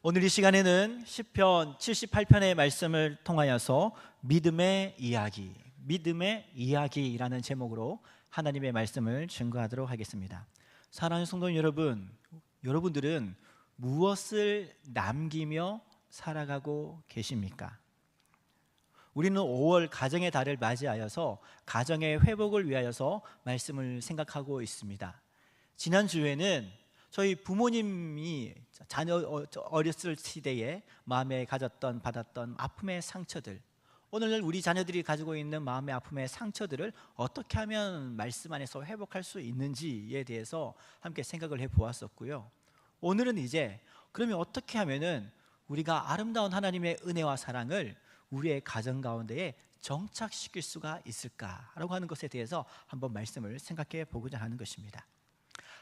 오늘 이 시간에는 시편 78편의 말씀을 통하여서 믿음의 이야기라는 제목으로 하나님의 말씀을 증거하도록 하겠습니다. 사랑하는 성도 여러분, 여러분들은 무엇을 남기며 살아가고 계십니까? 우리는 5월 가정의 달을 맞이하여서 가정의 회복을 위하여서 말씀을 생각하고 있습니다. 지난주에는 저희 부모님이 자녀 어렸을 시대에 마음에 받았던 아픔의 상처들, 오늘날 우리 자녀들이 가지고 있는 마음의 아픔의 상처들을 어떻게 하면 말씀 안에서 회복할 수 있는지에 대해서 함께 생각을 해보았었고요. 오늘은 이제 그러면 어떻게 하면은 우리가 아름다운 하나님의 은혜와 사랑을 우리의 가정 가운데에 정착시킬 수가 있을까라고 하는 것에 대해서 한번 말씀을 생각해 보고자 하는 것입니다.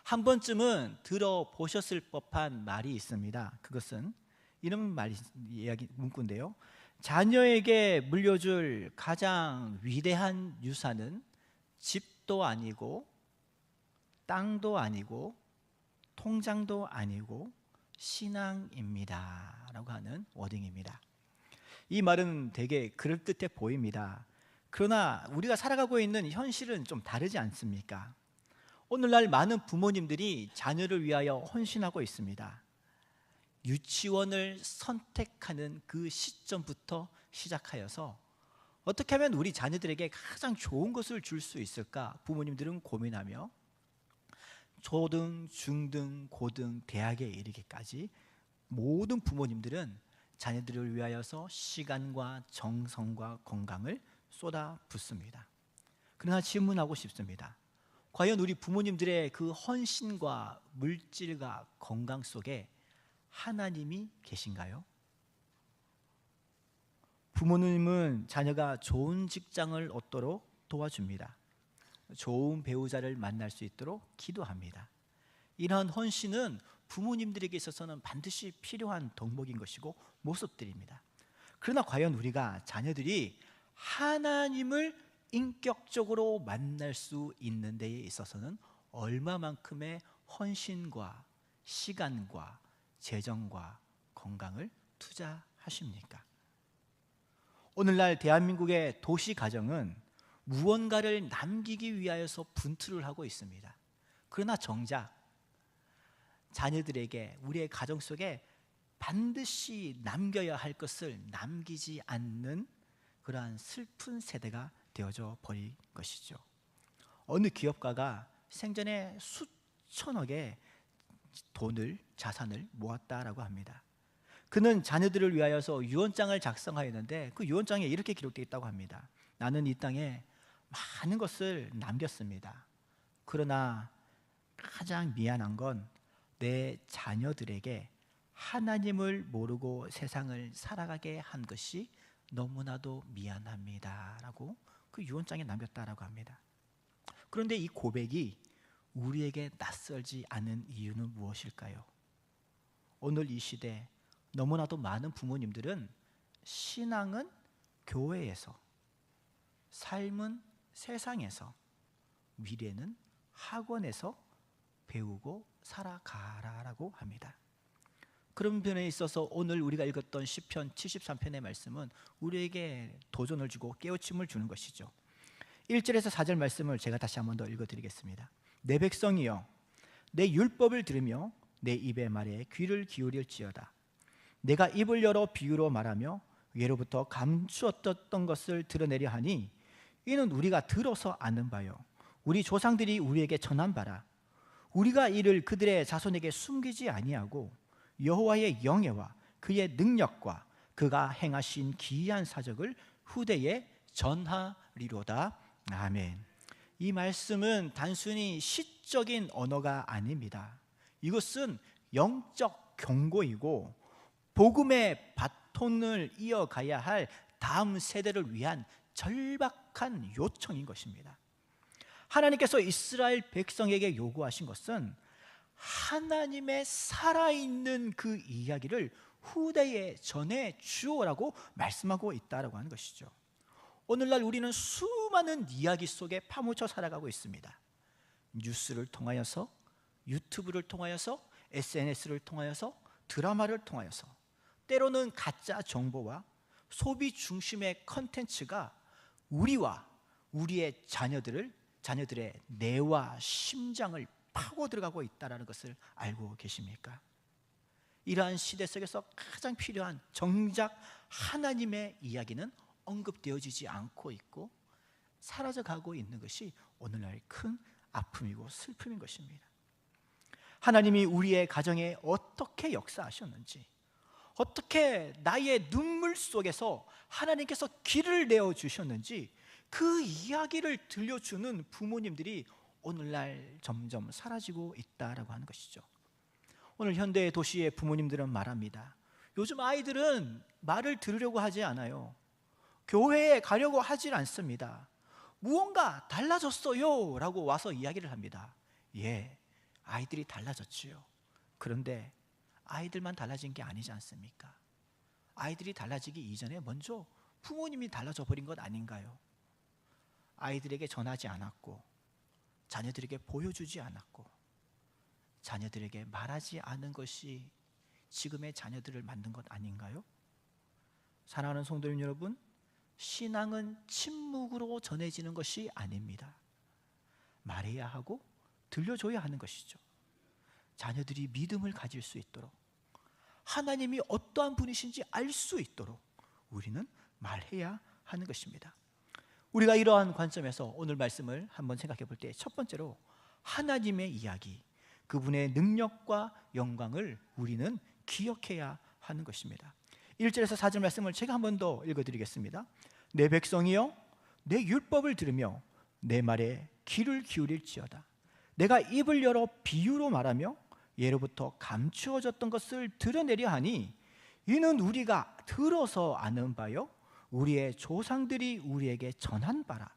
한 번쯤은 들어보셨을 법한 말이 있습니다. 그것은 이런 문구인데요. 자녀에게 물려줄 가장 위대한 유산은 집도 아니고 땅도 아니고 통장도 아니고 신앙입니다 라고 하는 워딩입니다. 이 말은 되게 그럴듯해 보입니다. 그러나 우리가 살아가고 있는 현실은 좀 다르지 않습니까? 오늘날 많은 부모님들이 자녀를 위하여 헌신하고 있습니다. 유치원을 선택하는 그 시점부터 시작하여서 어떻게 하면 우리 자녀들에게 가장 좋은 것을 줄 수 있을까 부모님들은 고민하며 초등, 중등, 고등, 대학에 이르기까지 모든 부모님들은 자녀들을 위하여서 시간과 정성과 건강을 쏟아붓습니다. 그러나 질문하고 싶습니다. 과연 우리 부모님들의 그 헌신과 물질과 건강 속에 하나님이 계신가요? 부모님은 자녀가 좋은 직장을 얻도록 도와줍니다. 좋은 배우자를 만날 수 있도록 기도합니다. 이러한 헌신은 부모님들에게 있어서는 반드시 필요한 덕목인 것이고 모습들입니다. 그러나 과연 우리가 자녀들이 하나님을 인격적으로 만날 수 있는 데에 있어서는 얼마만큼의 헌신과 시간과 재정과 건강을 투자하십니까? 오늘날 대한민국의 도시 가정은 무언가를 남기기 위하여서 분투를 하고 있습니다. 그러나 정작 자녀들에게 우리의 가정 속에 반드시 남겨야 할 것을 남기지 않는 그러한 슬픈 세대가 되어져 버린 것이죠. 어느 기업가가 생전에 수천억의 자산을 모았다라고 합니다. 그는 자녀들을 위하여서 유언장을 작성하였는데 그 유언장에 이렇게 기록되어 있다고 합니다. 나는 이 땅에 많은 것을 남겼습니다. 그러나 가장 미안한 건 내 자녀들에게 하나님을 모르고 세상을 살아가게 한 것이 너무나도 미안합니다 라고 그 유언장에 남겼다라고 합니다. 그런데 이 고백이 우리에게 낯설지 않은 이유는 무엇일까요? 오늘 이 시대 너무나도 많은 부모님들은 신앙은 교회에서, 삶은 세상에서, 미래는 학원에서 배우고 살아가라라고 합니다. 그런 면에 있어서 오늘 우리가 읽었던 시편 73편의 말씀은 우리에게 도전을 주고 깨우침을 주는 것이죠. 1절에서 4절 말씀을 제가 다시 한 번 더 읽어드리겠습니다. 내 백성이여 내 율법을 들으며 내 입의 말에 귀를 기울일지어다. 내가 입을 열어 비유로 말하며 예로부터 감추었던 것을 드러내려 하니 이는 우리가 들어서 아는 바요 우리 조상들이 우리에게 전한 바라. 우리가 이를 그들의 자손에게 숨기지 아니하고 여호와의 영예와 그의 능력과 그가 행하신 기이한 사적을 후대에 전하리로다. 아멘. 이 말씀은 단순히 시적인 언어가 아닙니다. 이것은 영적 경고이고 복음의 바톤을 이어가야 할 다음 세대를 위한 절박한 요청인 것입니다. 하나님께서 이스라엘 백성에게 요구하신 것은 하나님의 살아있는 그 이야기를 후대에 전해 주오라고 말씀하고 있다라고 하는 것이죠. 오늘날 우리는 수많은 이야기 속에 파묻혀 살아가고 있습니다. 뉴스를 통하여서, 유튜브를 통하여서, SNS를 통하여서 드라마를 통하여서, 때로는 가짜 정보와 소비 중심의 컨텐츠가 우리와 우리의 자녀들의 뇌와 심장을 파고 들어가고 있다는 것을 알고 계십니까? 이러한 시대 속에서 가장 필요한 정작 하나님의 이야기는 언급되어지지 않고 있고 사라져가고 있는 것이 오늘날 큰 아픔이고 슬픔인 것입니다. 하나님이 우리의 가정에 어떻게 역사하셨는지, 어떻게 나의 눈물 속에서 하나님께서 길을 내어주셨는지 그 이야기를 들려주는 부모님들이 오늘날 점점 사라지고 있다라고 하는 것이죠. 오늘 현대 도시의 부모님들은 말합니다. 요즘 아이들은 말을 들으려고 하지 않아요. 교회에 가려고 하질 않습니다. 무언가 달라졌어요 라고 와서 이야기를 합니다. 예, 아이들이 달라졌지요. 그런데 아이들만 달라진 게 아니지 않습니까? 아이들이 달라지기 이전에 먼저 부모님이 달라져 버린 것 아닌가요? 아이들에게 전하지 않았고, 자녀들에게 보여주지 않았고, 자녀들에게 말하지 않은 것이 지금의 자녀들을 만든 것 아닌가요? 사랑하는 성도님 여러분, 신앙은 침묵으로 전해지는 것이 아닙니다. 말해야 하고 들려줘야 하는 것이죠. 자녀들이 믿음을 가질 수 있도록, 하나님이 어떠한 분이신지 알 수 있도록 우리는 말해야 하는 것입니다. 우리가 이러한 관점에서 오늘 말씀을 한번 생각해 볼 때 첫 번째로 하나님의 이야기, 그분의 능력과 영광을 우리는 기억해야 하는 것입니다. 1절에서 4절 말씀을 제가 한 번 더 읽어드리겠습니다. 내 백성이여, 내 율법을 들으며 내 말에 귀를 기울일지어다. 내가 입을 열어 비유로 말하며 예로부터 감추어졌던 것을 드러내려 하니 이는 우리가 들어서 아는 바요 우리의 조상들이 우리에게 전한 바라.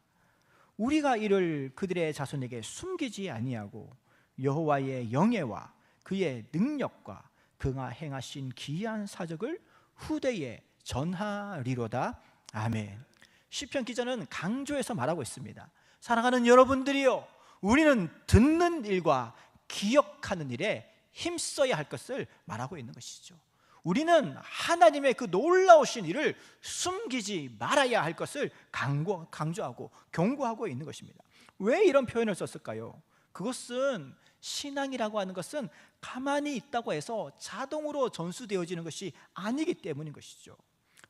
우리가 이를 그들의 자손에게 숨기지 아니하고 여호와의 영예와 그의 능력과 그가 행하신 기이한 사적을 후대에 전하리로다. 아멘. 시편 기자는 강조해서 말하고 있습니다. 사랑하는 여러분들이요, 우리는 듣는 일과 기억하는 일에 힘써야 할 것을 말하고 있는 것이죠. 우리는 하나님의 그 놀라우신 일을 숨기지 말아야 할 것을 강조하고 경고하고 있는 것입니다. 왜 이런 표현을 썼을까요? 그것은 신앙이라고 하는 것은 가만히 있다고 해서 자동으로 전수되어지는 것이 아니기 때문인 것이죠.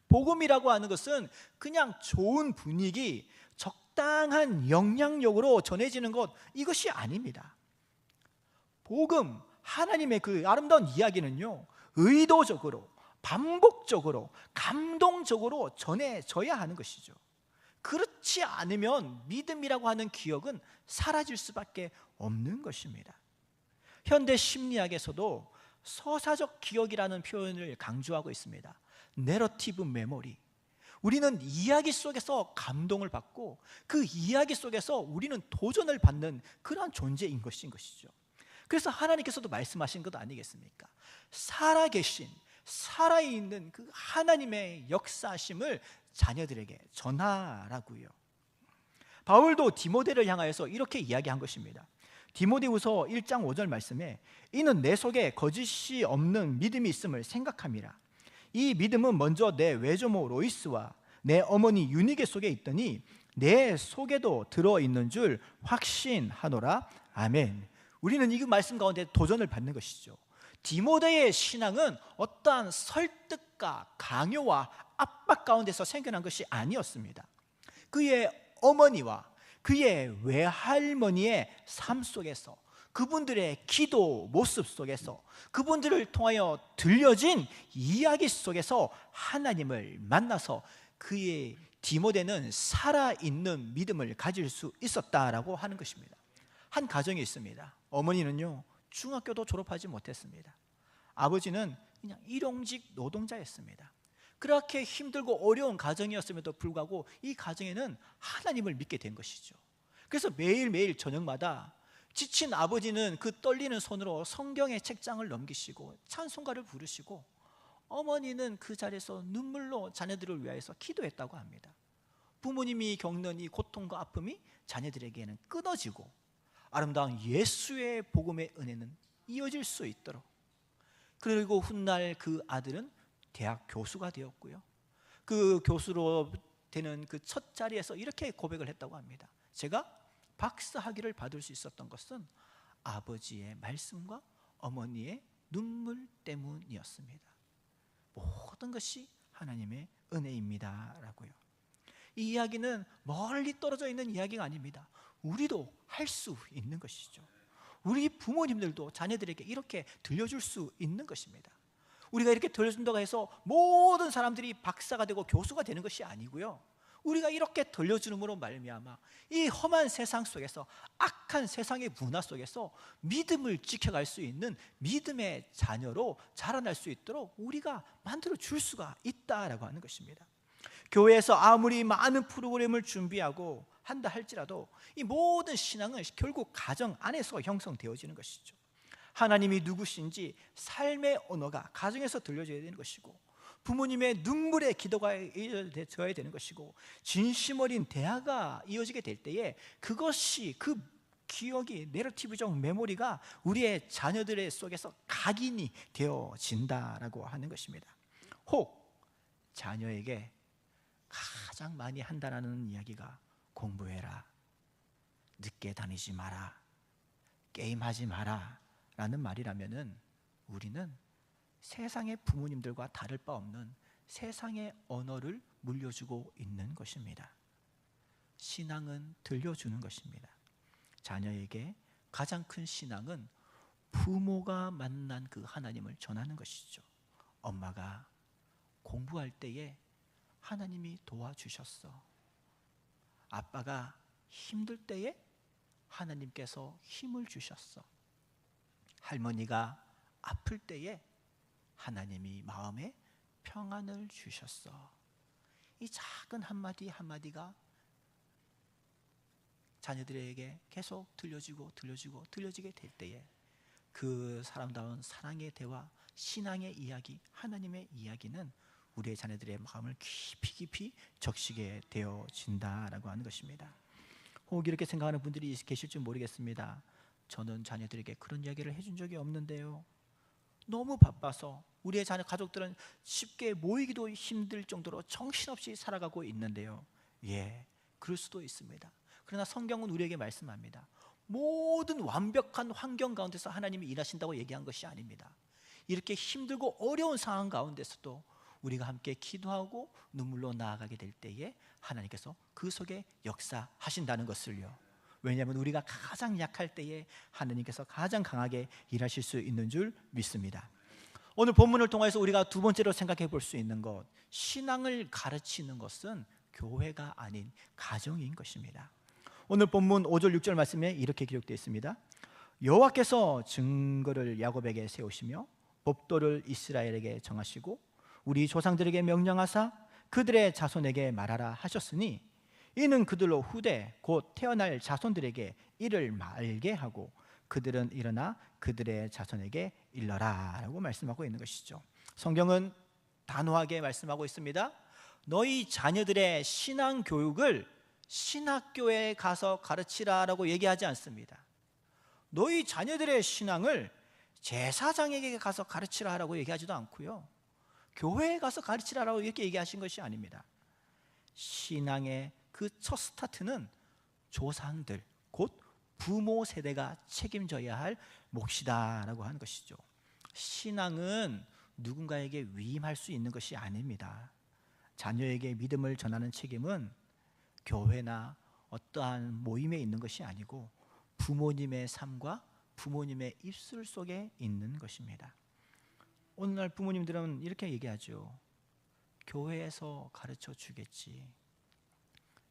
복음이라고 하는 것은 그냥 좋은 분위기, 적당한 영향력으로 전해지는 것, 이것이 아닙니다. 복음, 하나님의 그 아름다운 이야기는요, 의도적으로, 반복적으로, 감동적으로 전해져야 하는 것이죠. 그렇지 않으면 믿음이라고 하는 기억은 사라질 수밖에 없는 것입니다. 현대 심리학에서도 서사적 기억이라는 표현을 강조하고 있습니다. 내러티브 메모리. 우리는 이야기 속에서 감동을 받고 그 이야기 속에서 우리는 도전을 받는 그러한 존재인 것이죠. 그래서 하나님께서도 말씀하신 것 아니겠습니까? 살아계신, 살아있는 그 하나님의 역사심을 자녀들에게 전하라고요. 바울도 디모데를 향하여서 이렇게 이야기한 것입니다. 디모데후서 1장 5절 말씀에 이는 내 속에 거짓이 없는 믿음이 있음을 생각함이라. 이 믿음은 먼저 내 외조모 로이스와 내 어머니 유니게 속에 있더니 내 속에도 들어있는 줄 확신하노라. 아멘. 우리는 이 말씀 가운데 도전을 받는 것이죠. 디모데의 신앙은 어떠한 설득과 강요와 압박 가운데서 생겨난 것이 아니었습니다. 그의 어머니와 그의 외할머니의 삶 속에서, 그분들의 기도 모습 속에서, 그분들을 통하여 들려진 이야기 속에서 하나님을 만나서 그의 디모데는 살아있는 믿음을 가질 수 있었다라고 하는 것입니다. 한 가정이 있습니다. 어머니는요, 중학교도 졸업하지 못했습니다. 아버지는 그냥 일용직 노동자였습니다. 그렇게 힘들고 어려운 가정이었음에도 불구하고 이 가정에는 하나님을 믿게 된 것이죠. 그래서 매일매일 저녁마다 지친 아버지는 그 떨리는 손으로 성경의 책장을 넘기시고 찬송가를 부르시고, 어머니는 그 자리에서 눈물로 자녀들을 위하여서 기도했다고 합니다. 부모님이 겪는 이 고통과 아픔이 자녀들에게는 끊어지고 아름다운 예수의 복음의 은혜는 이어질 수 있도록, 그리고 훗날 그 아들은 대학 교수가 되었고요. 그 교수로 되는 그 첫 자리에서 이렇게 고백을 했다고 합니다. 제가 박사학위를 받을 수 있었던 것은 아버지의 말씀과 어머니의 눈물 때문이었습니다. 모든 것이 하나님의 은혜입니다 라고요. 이 이야기는 멀리 떨어져 있는 이야기가 아닙니다. 우리도 할 수 있는 것이죠. 우리 부모님들도 자녀들에게 이렇게 들려줄 수 있는 것입니다. 우리가 이렇게 들려준다고 해서 모든 사람들이 박사가 되고 교수가 되는 것이 아니고요, 우리가 이렇게 들려주므로 말미암아 이 험한 세상 속에서, 악한 세상의 문화 속에서 믿음을 지켜갈 수 있는 믿음의 자녀로 자라날 수 있도록 우리가 만들어 줄 수가 있다라고 하는 것입니다. 교회에서 아무리 많은 프로그램을 준비하고 한다 할지라도 이 모든 신앙은 결국 가정 안에서 형성되어지는 것이죠. 하나님이 누구신지 삶의 언어가 가정에서 들려져야 되는 것이고, 부모님의 눈물의 기도가 이어져야 되는 것이고, 진심 어린 대화가 이어지게 될 때에 그것이, 그 기억이, 내러티브적 메모리가 우리의 자녀들의 속에서 각인이 되어진다라고 하는 것입니다. 혹 자녀에게 가장 많이 한다라는 이야기가 공부해라, 늦게 다니지 마라, 게임하지 마라 라는 말이라면은 우리는 세상의 부모님들과 다를 바 없는 세상의 언어를 물려주고 있는 것입니다. 신앙은 들려주는 것입니다. 자녀에게 가장 큰 신앙은 부모가 만난 그 하나님을 전하는 것이죠. 엄마가 공부할 때에 하나님이 도와주셨어. 아빠가 힘들 때에 하나님께서 힘을 주셨어. 할머니가 아플 때에 하나님이 마음에 평안을 주셨어. 이 작은 한마디 한마디가 자녀들에게 계속 들려지게 될 때에 그 사람다운 사랑의 대화, 신앙의 이야기, 하나님의 이야기는 우리의 자녀들의 마음을 깊이 적시게 되어진다라고 하는 것입니다. 혹 이렇게 생각하는 분들이 계실지 모르겠습니다. 저는 자녀들에게 그런 이야기를 해준 적이 없는데요. 너무 바빠서 우리의 자녀 가족들은 쉽게 모이기도 힘들 정도로 정신없이 살아가고 있는데요. 예, 그럴 수도 있습니다. 그러나 성경은 우리에게 말씀합니다. 모든 완벽한 환경 가운데서 하나님이 일하신다고 얘기한 것이 아닙니다. 이렇게 힘들고 어려운 상황 가운데서도 우리가 함께 기도하고 눈물로 나아가게 될 때에 하나님께서 그 속에 역사하신다는 것을요. 왜냐하면 우리가 가장 약할 때에 하나님께서 가장 강하게 일하실 수 있는 줄 믿습니다. 오늘 본문을 통해서 우리가 두 번째로 생각해 볼 수 있는 것, 신앙을 가르치는 것은 교회가 아닌 가정인 것입니다. 오늘 본문 5절 6절 말씀에 이렇게 기록되어 있습니다. 여호와께서 증거를 야곱에게 세우시며 법도를 이스라엘에게 정하시고 우리 조상들에게 명령하사 그들의 자손에게 말하라 하셨으니 이는 그들로 후대 곧 태어날 자손들에게 이를 말게 하고 그들은 일어나 그들의 자손에게 일러라 라고 말씀하고 있는 것이죠. 성경은 단호하게 말씀하고 있습니다. 너희 자녀들의 신앙 교육을 신학교에 가서 가르치라 라고 얘기하지 않습니다. 너희 자녀들의 신앙을 제사장에게 가서 가르치라 라고 얘기하지도 않고요, 교회에 가서 가르치라라고 이렇게 얘기하신 것이 아닙니다. 신앙의 그 첫 스타트는 조상들, 곧 부모 세대가 책임져야 할 몫이다라고 하는 것이죠. 신앙은 누군가에게 위임할 수 있는 것이 아닙니다. 자녀에게 믿음을 전하는 책임은 교회나 어떠한 모임에 있는 것이 아니고 부모님의 삶과 부모님의 입술 속에 있는 것입니다. 오늘날 부모님들은 이렇게 얘기하죠. 교회에서 가르쳐 주겠지.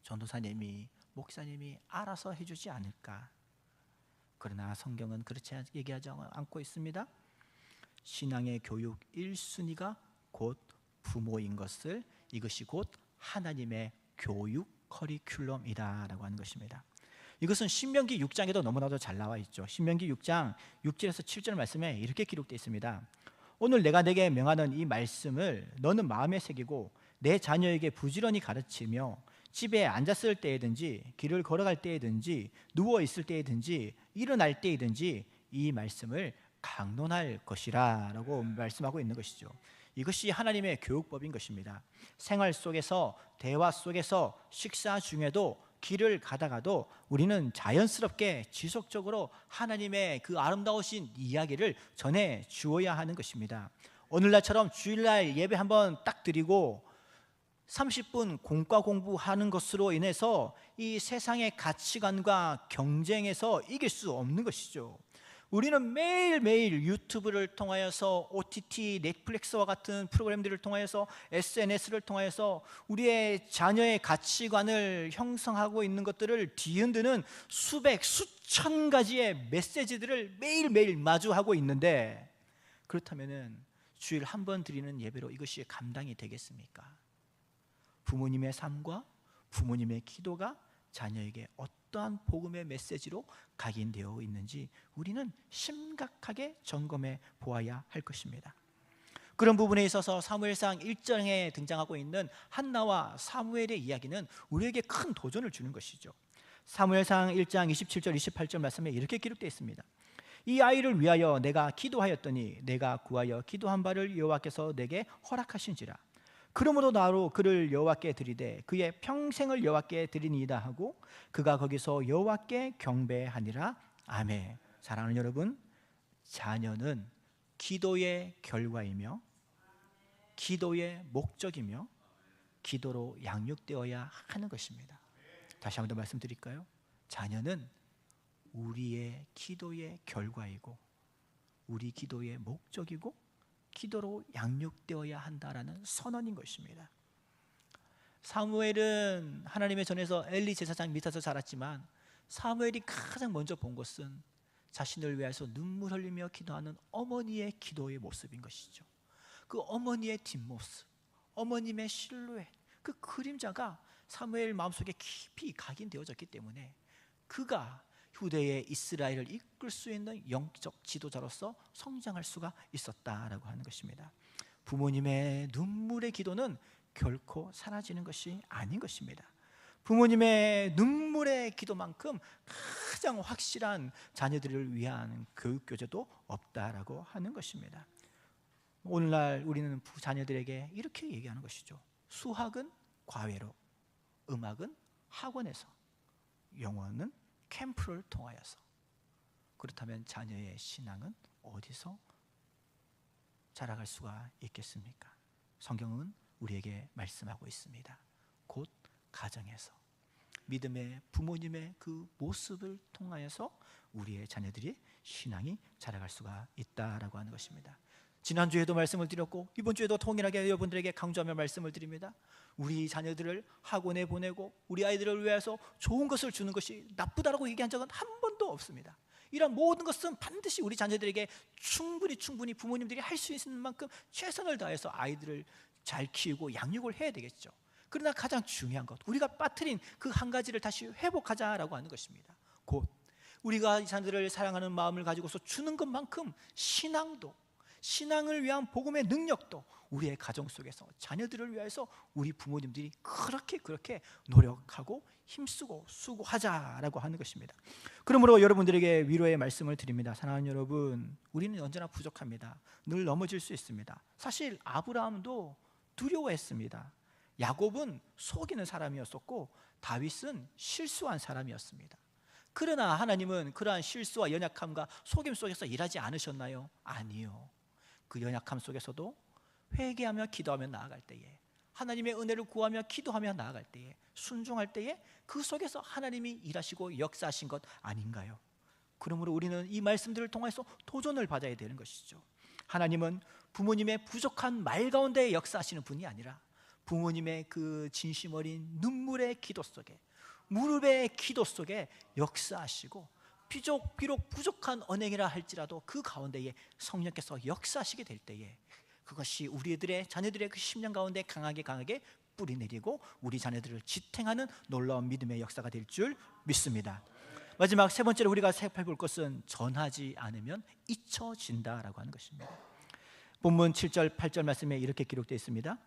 전도사님이, 목사님이 알아서 해주지 않을까. 그러나 성경은 그렇지 얘기하지 않고 있습니다. 신앙의 교육 1순위가 곧 부모인 것을, 이것이 곧 하나님의 교육 커리큘럼이다라고 하는 것입니다. 이것은 신명기 6장에도 너무나도 잘 나와 있죠. 신명기 6장 6절에서 7절 말씀에 이렇게 기록되어 있습니다. 오늘 내가 내게 명하는 이 말씀을 너는 마음에 새기고 내 자녀에게 부지런히 가르치며 집에 앉았을 때이든지 길을 걸어갈 때이든지 누워 있을 때이든지 일어날 때이든지 이 말씀을 강론할 것이라 라고 말씀하고 있는 것이죠. 이것이 하나님의 교육법인 것입니다. 생활 속에서, 대화 속에서, 식사 중에도, 길을 가다가도 우리는 자연스럽게 지속적으로 하나님의 그 아름다우신 이야기를 전해 주어야 하는 것입니다. 오늘날처럼 주일날 예배 한번 딱 드리고 30분 공과 공부하는 것으로 인해서 이 세상의 가치관과 경쟁에서 이길 수 없는 것이죠. 우리는 매일매일 유튜브를 통하여서 OTT, 넷플릭스와 같은 프로그램들을 통하여서 SNS를 통하여서 우리의 자녀의 가치관을 형성하고 있는 것들을 뒤흔드는 수백, 수천 가지의 메시지들을 매일매일 마주하고 있는데, 그렇다면 주일 한 번 드리는 예배로 이것이 감당이 되겠습니까? 부모님의 삶과 부모님의 기도가 자녀에게 어떠한 복음의 메시지로 각인되어 있는지 우리는 심각하게 점검해 보아야 할 것입니다. 그런 부분에 있어서 사무엘상 1장에 등장하고 있는 한나와 사무엘의 이야기는 우리에게 큰 도전을 주는 것이죠. 사무엘상 1장 27절 28절 말씀에 이렇게 기록되어 있습니다. 이 아이를 위하여 내가 기도하였더니 내가 구하여 기도한 바를 여호와께서 내게 허락하신지라. 그러므로 나로 그를 여호와께 드리되 그의 평생을 여호와께 드리니이다 하고 그가 거기서 여호와께 경배하니라. 아멘. 사랑하는 여러분, 자녀는 기도의 결과이며 기도의 목적이며 기도로 양육되어야 하는 것입니다. 다시 한번 더 말씀드릴까요? 자녀는 우리의 기도의 결과이고 우리 기도의 목적이고 기도로 양육되어야 한다라는 선언인 것입니다. 사무엘은 하나님의 전에서 엘리 제사장 밑에서 자랐지만 사무엘이 가장 먼저 본 것은 자신을 위해서 눈물 흘리며 기도하는 어머니의 기도의 모습인 것이죠. 그 어머니의 뒷모습, 어머님의 실루엣, 그 그림자가 사무엘 마음속에 깊이 각인되어졌기 때문에 그가 후대의 이스라엘을 이끌 수 있는 영적 지도자로서 성장할 수가 있었다라고 하는 것입니다. 부모님의 눈물의 기도는 결코 사라지는 것이 아닌 것입니다. 부모님의 눈물의 기도만큼 가장 확실한 자녀들을 위한 교육 교재도 없다라고 하는 것입니다. 오늘날 우리는 자녀들에게 이렇게 얘기하는 것이죠. 수학은 과외로, 음악은 학원에서, 영어는 캠프를 통하여서. 그렇다면 자녀의 신앙은 어디서 자라갈 수가 있겠습니까? 성경은 우리에게 말씀하고 있습니다. 곧 가정에서, 믿음의 부모님의 그 모습을 통하여서 우리의 자녀들이 신앙이 자라갈 수가 있다라고 하는 것입니다. 지난주에도 말씀을 드렸고 이번 주에도 통일하게 여러분들에게 강조하며 말씀을 드립니다. 우리 자녀들을 학원에 보내고 우리 아이들을 위해서 좋은 것을 주는 것이 나쁘다라고 얘기한 적은 한 번도 없습니다. 이런 모든 것은 반드시 우리 자녀들에게 충분히 부모님들이 할 수 있는 만큼 최선을 다해서 아이들을 잘 키우고 양육을 해야 되겠죠. 그러나 가장 중요한 것, 우리가 빠뜨린 그 한 가지를 다시 회복하자라고 하는 것입니다. 곧 우리가 이 자녀들을 사랑하는 마음을 가지고서 주는 것만큼 신앙도, 신앙을 위한 복음의 능력도 우리의 가정 속에서 자녀들을 위해서 우리 부모님들이 그렇게 노력하고 힘쓰고 수고하자라고 하는 것입니다. 그러므로 여러분들에게 위로의 말씀을 드립니다. 사랑하는 여러분, 우리는 언제나 부족합니다. 늘 넘어질 수 있습니다. 사실 아브라함도 두려워했습니다. 야곱은 속이는 사람이었었고 다윗은 실수한 사람이었습니다. 그러나 하나님은 그러한 실수와 연약함과 속임 속에서 일하지 않으셨나요? 아니요. 그 연약함 속에서도 회개하며 기도하며 나아갈 때에, 하나님의 은혜를 구하며 기도하며 나아갈 때에, 순종할 때에 그 속에서 하나님이 일하시고 역사하신 것 아닌가요? 그러므로 우리는 이 말씀들을 통해서 도전을 받아야 되는 것이죠. 하나님은 부모님의 부족한 말 가운데 역사하시는 분이 아니라 부모님의 그 진심 어린 눈물의 기도 속에, 무릎의 기도 속에 역사하시고 비록 부족한 언행이라 할지라도 그 가운데에 성령께서 역사하시게 될 때에 그것이 우리들의 자녀들의 그 심령 가운데 강하게 뿌리내리고 우리 자녀들을 지탱하는 놀라운 믿음의 역사가 될 줄 믿습니다. 마지막 세 번째로 우리가 살펴볼 것은 전하지 않으면 잊혀진다라고 하는 것입니다. 본문 7절 8절 말씀에 이렇게 기록되어 있습니다.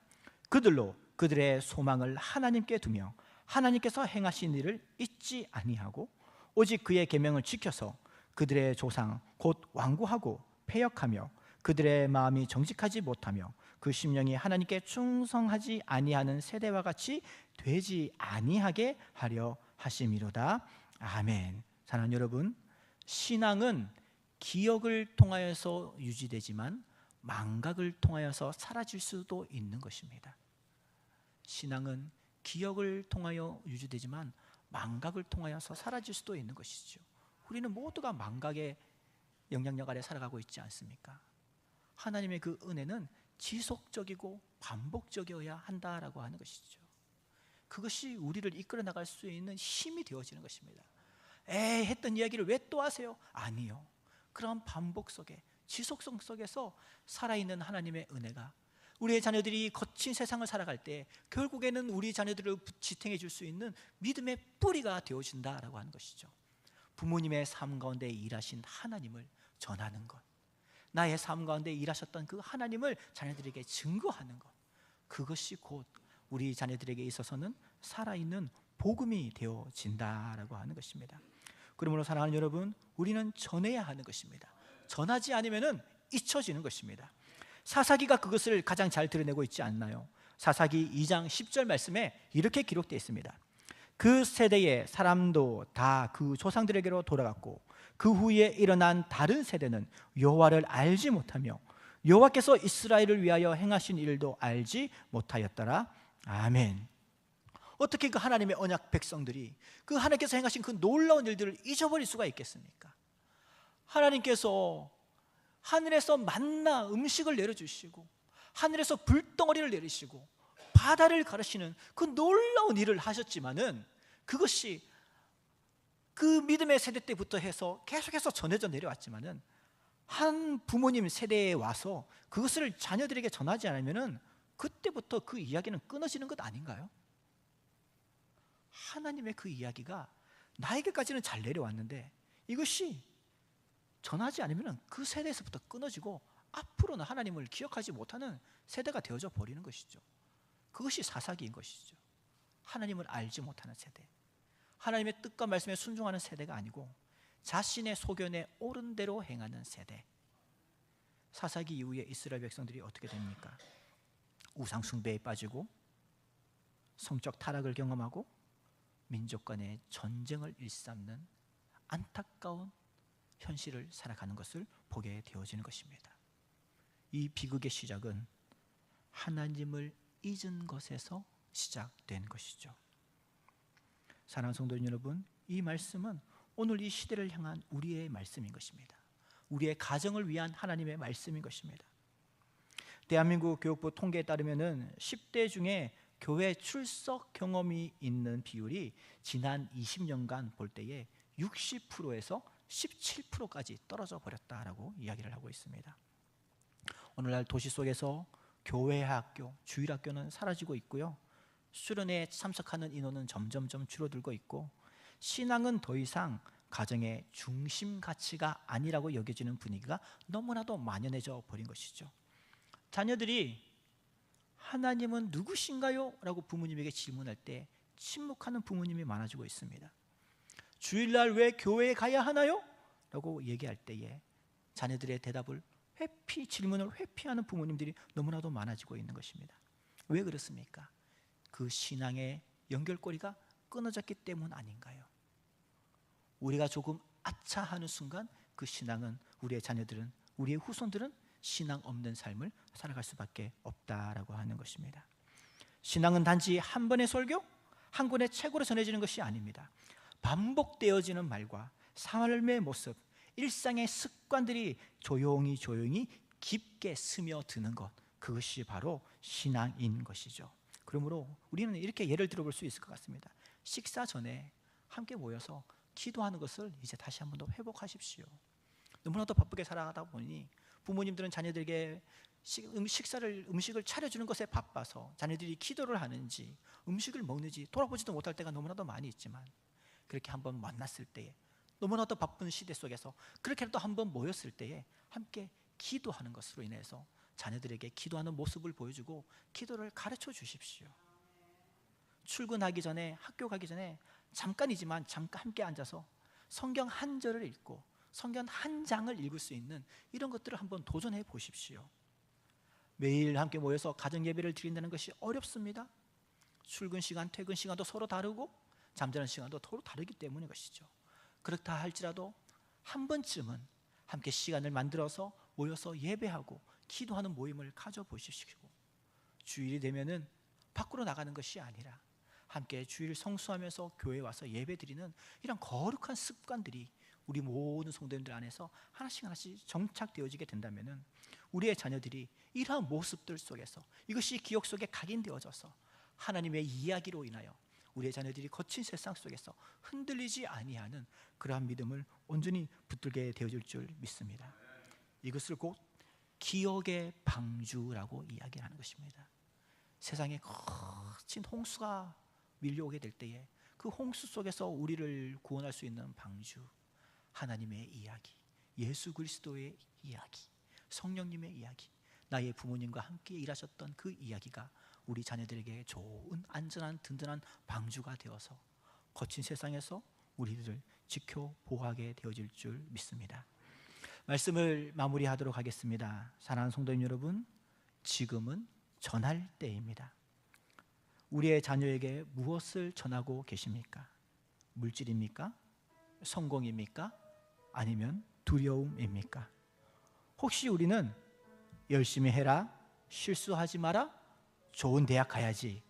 그들로 그들의 소망을 하나님께 두며 하나님께서 행하신 일을 잊지 아니하고 오직 그의 계명을 지켜서 그들의 조상 곧 완고하고 패역하며 그들의 마음이 정직하지 못하며 그 심령이 하나님께 충성하지 아니하는 세대와 같이 되지 아니하게 하려 하심이로다. 아멘. 사랑하는 여러분, 신앙은 기억을 통하여서 유지되지만 망각을 통하여서 사라질 수도 있는 것입니다. 신앙은 기억을 통하여 유지되지만 망각을 통하여서 사라질 수도 있는 것이죠. 우리는 모두가 망각의 영향력 아래 살아가고 있지 않습니까? 하나님의 그 은혜는 지속적이고 반복적이어야 한다라고 하는 것이죠. 그것이 우리를 이끌어 나갈 수 있는 힘이 되어지는 것입니다. 에이, 했던 이야기를 왜 또 하세요? 아니요. 그런 반복 속에, 지속성 속에서 살아있는 하나님의 은혜가 우리의 자녀들이 거친 세상을 살아갈 때 결국에는 우리 자녀들을 지탱해 줄 수 있는 믿음의 뿌리가 되어진다라고 하는 것이죠. 부모님의 삶 가운데 일하신 하나님을 전하는 것, 나의 삶 가운데 일하셨던 그 하나님을 자녀들에게 증거하는 것, 그것이 곧 우리 자녀들에게 있어서는 살아있는 복음이 되어진다라고 하는 것입니다. 그러므로 사랑하는 여러분, 우리는 전해야 하는 것입니다. 전하지 않으면 잊혀지는 것입니다. 사사기가 그것을 가장 잘 드러내고 있지 않나요? 사사기 2장 10절 말씀에 이렇게 기록되어 있습니다. 그 세대의 사람도 다 그 조상들에게로 돌아갔고 그 후에 일어난 다른 세대는 여호와를 알지 못하며 여호와께서 이스라엘을 위하여 행하신 일도 알지 못하였더라. 아멘. 어떻게 그 하나님의 언약 백성들이 그 하나님께서 행하신 그 놀라운 일들을 잊어버릴 수가 있겠습니까? 하나님께서 하늘에서 만나 음식을 내려주시고 하늘에서 불덩어리를 내리시고 바다를 가르시는 그 놀라운 일을 하셨지만은 그것이 그 믿음의 세대 때부터 해서 계속해서 전해져 내려왔지만은 한 부모님 세대에 와서 그것을 자녀들에게 전하지 않으면은 그때부터 그 이야기는 끊어지는 것 아닌가요? 하나님의 그 이야기가 나에게까지는 잘 내려왔는데 이것이 전하지 않으면 그 세대에서부터 끊어지고 앞으로는 하나님을 기억하지 못하는 세대가 되어져 버리는 것이죠. 그것이 사사기인 것이죠. 하나님을 알지 못하는 세대, 하나님의 뜻과 말씀에 순종하는 세대가 아니고 자신의 소견에 옳은 대로 행하는 세대. 사사기 이후에 이스라엘 백성들이 어떻게 됩니까? 우상 숭배에 빠지고 성적 타락을 경험하고 민족 간의 전쟁을 일삼는 안타까운 현실을 살아가는 것을 보게 되어지는 것입니다. 이 비극의 시작은 하나님을 잊은 것에서 시작된 것이죠. 사랑하는 성도 여러분, 이 말씀은 오늘 이 시대를 향한 우리의 말씀인 것입니다. 우리의 가정을 위한 하나님의 말씀인 것입니다. 대한민국 교육부 통계에 따르면 10대 중에 교회 출석 경험이 있는 비율이 지난 20년간 볼 때에 60%에서 17%까지 떨어져 버렸다라고 이야기를 하고 있습니다. 오늘날 도시 속에서 교회 학교, 주일학교는 사라지고 있고요. 수련회에 참석하는 인원은 점점점 줄어들고 있고 신앙은 더 이상 가정의 중심 가치가 아니라고 여겨지는 분위기가 너무나도 만연해져 버린 것이죠. 자녀들이 하나님은 누구신가요? 라고 부모님에게 질문할 때 침묵하는 부모님이 많아지고 있습니다. 주일날 왜 교회에 가야 하나요? 라고 얘기할 때에 자녀들의 대답을 질문을 회피하는 부모님들이 너무나도 많아지고 있는 것입니다. 왜 그렇습니까? 그 신앙의 연결고리가 끊어졌기 때문 아닌가요? 우리가 조금 아차하는 순간 그 신앙은, 우리의 자녀들은, 우리의 후손들은 신앙 없는 삶을 살아갈 수밖에 없다라고 하는 것입니다. 신앙은 단지 한 번의 설교, 한 권의 책으로 전해지는 것이 아닙니다. 반복되어지는 말과 삶의 모습, 일상의 습관들이 조용히 깊게 스며드는 것, 그것이 바로 신앙인 것이죠. 그러므로 우리는 이렇게 예를 들어볼 수 있을 것 같습니다. 식사 전에 함께 모여서 기도하는 것을 이제 다시 한 번 더 회복하십시오. 너무나도 바쁘게 살아가다 보니 부모님들은 자녀들에게 음식을 차려주는 것에 바빠서 자녀들이 기도를 하는지 음식을 먹는지 돌아보지도 못할 때가 너무나도 많이 있지만, 그렇게 한번 만났을 때에, 너무나도 바쁜 시대 속에서 그렇게라도 한번 모였을 때에 함께 기도하는 것으로 인해서 자녀들에게 기도하는 모습을 보여주고 기도를 가르쳐 주십시오. 출근하기 전에, 학교 가기 전에 잠깐이지만 잠깐 함께 앉아서 성경 한 절을 읽고 성경 한 장을 읽을 수 있는 이런 것들을 한번 도전해 보십시오. 매일 함께 모여서 가정 예배를 드린다는 것이 어렵습니다. 출근 시간, 퇴근 시간도 서로 다르고 잠자는 시간도 서로 다르기 때문인 것이죠. 그렇다 할지라도 한 번쯤은 함께 시간을 만들어서 모여서 예배하고 기도하는 모임을 가져보십시오. 주일이 되면은 밖으로 나가는 것이 아니라 함께 주일 성수하면서 교회에 와서 예배드리는 이런 거룩한 습관들이 우리 모든 성도님들 안에서 하나씩 하나씩 정착되어지게 된다면은 우리의 자녀들이 이러한 모습들 속에서 이것이 기억 속에 각인되어져서 하나님의 이야기로 인하여 우리의 자녀들이 거친 세상 속에서 흔들리지 아니하는 그러한 믿음을 온전히 붙들게 되어질 줄 믿습니다. 이것을 곧 기억의 방주라고 이야기하는 것입니다. 세상에 거친 홍수가 밀려오게 될 때에 그 홍수 속에서 우리를 구원할 수 있는 방주, 하나님의 이야기, 예수 그리스도의 이야기, 성령님의 이야기, 나의 부모님과 함께 일하셨던 그 이야기가 우리 자녀들에게 좋은 안전한 든든한 방주가 되어서 거친 세상에서 우리들을 지켜 보호하게 되어질 줄 믿습니다. 말씀을 마무리하도록 하겠습니다. 사랑하는 성도님 여러분, 지금은 전할 때입니다. 우리의 자녀에게 무엇을 전하고 계십니까? 물질입니까? 성공입니까? 아니면 두려움입니까? 혹시 우리는 열심히 해라, 실수하지 마라, 좋은 대학 가야지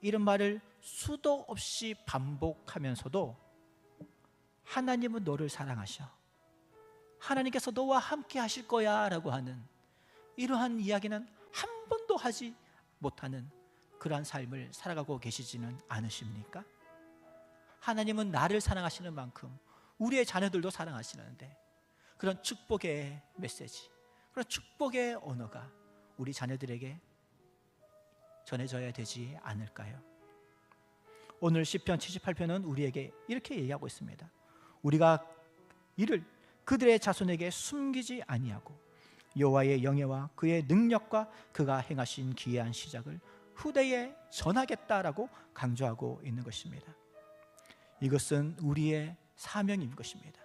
이런 말을 수도 없이 반복하면서도 하나님은 너를 사랑하셔, 하나님께서 너와 함께 하실 거야 라고 하는 이러한 이야기는 한 번도 하지 못하는 그러한 삶을 살아가고 계시지는 않으십니까? 하나님은 나를 사랑하시는 만큼 우리의 자녀들도 사랑하시는데 그런 축복의 메시지, 그런 축복의 언어가 우리 자녀들에게 전해져야 되지 않을까요? 오늘 시편 78편은 우리에게 이렇게 얘기하고 있습니다. 우리가 이를 그들의 자손에게 숨기지 아니하고 여호와의 영예와 그의 능력과 그가 행하신 기이한 시작을 후대에 전하겠다라고 강조하고 있는 것입니다. 이것은 우리의 사명인 것입니다.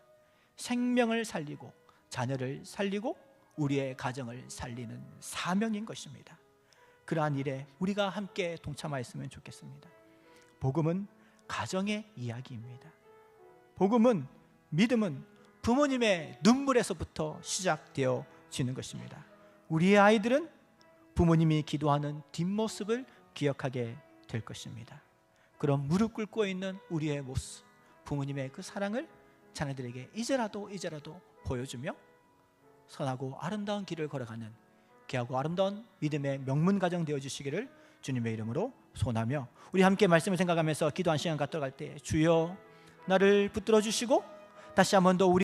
생명을 살리고 자녀를 살리고 우리의 가정을 살리는 사명인 것입니다. 그러한 일에 우리가 함께 동참하였으면 좋겠습니다. 복음은 가정의 이야기입니다. 복음은, 믿음은 부모님의 눈물에서부터 시작되어지는 것입니다. 우리의 아이들은 부모님이 기도하는 뒷모습을 기억하게 될 것입니다. 그런 무릎 꿇고 있는 우리의 모습, 부모님의 그 사랑을 자녀들에게 이제라도 보여주며 선하고 아름다운 길을 걸어가는 귀하고 아름다운 믿음의 명문 가정 되어주시기를 주님의 이름으로 소원하며, 우리 함께 말씀을 생각하면서 기도한 시간 갖도록 할 때 주여 나를 붙들어 주시고 다시 한 번 더 우리